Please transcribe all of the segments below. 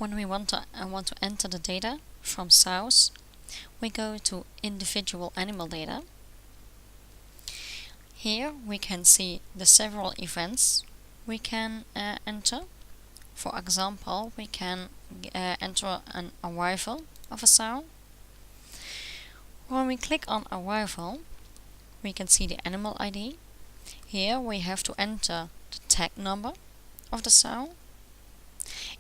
When we want to enter the data from sows, we go to individual animal data. Here we can see the several events we can enter. For example, we can enter an arrival of a sow. When we click on arrival, we can see the animal ID. Here we have to enter the tag number of the sow.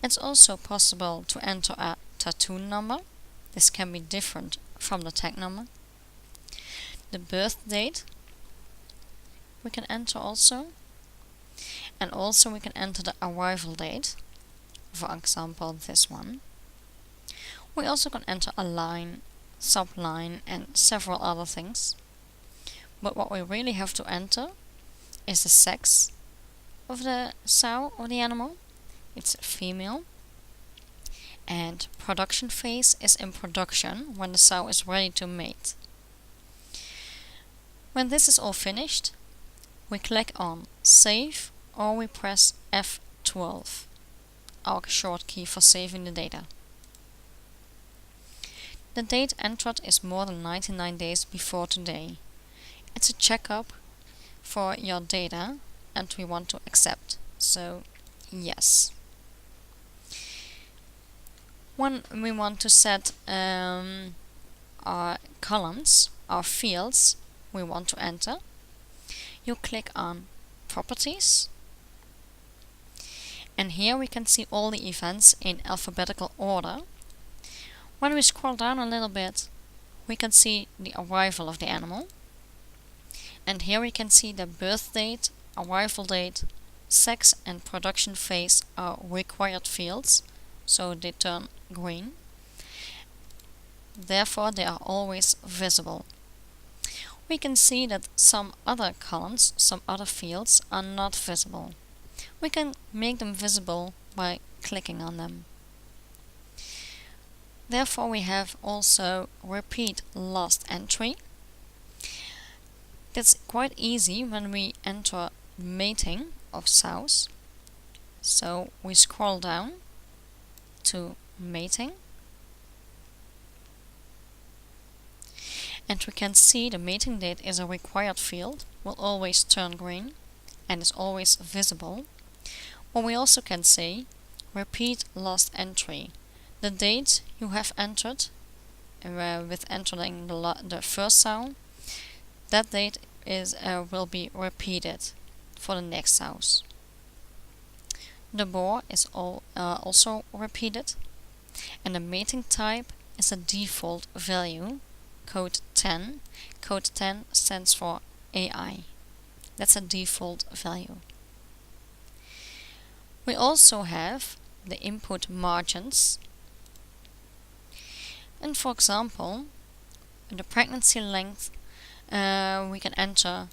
It's also possible to enter a tattoo number. This can be different from the tag number. The birth date we can enter also. And also we can enter the arrival date. For example, this one. We also can enter a line, subline, and several other things. But what we really have to enter is the sex of the sow or the animal. It's female. And production phase is in production, when the sow is ready to mate. When this is all finished, we click on Save, or we press F12, our short key for saving the data. The date entered is more than 99 days before today. It's a checkup for your data and we want to accept, so yes. When we want to set our columns, our fields we want to enter, you click on Properties, and here we can see all the events in alphabetical order. When we scroll down a little bit, we can see the arrival of the animal, and here we can see the birth date, arrival date, sex and production phase are required fields, so they turn green. Therefore they are always visible. We can see that some other columns, some other fields are not visible. We can make them visible by clicking on them. Therefore we have also repeat last entry. That's quite easy when we enter mating of sows. So we scroll down to mating, and we can see the mating date is a required field, will always turn green and is always visible. Or we also can say repeat last entry. The date you have entered with entering the first sow, that date will be repeated for the next sows. The boar is also repeated, and the mating type is a default value, code 10. Code 10 stands for AI. That's a default value. We also have the input margins. And for example, the pregnancy length, we can enter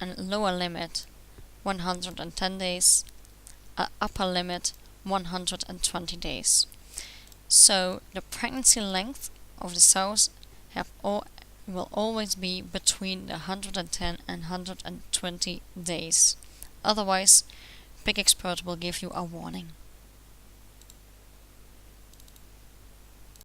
a lower limit 110 days, an upper limit 120 days. So the pregnancy length of the sows will always be between the 110 and 120 days. Otherwise, PigExpert will give you a warning.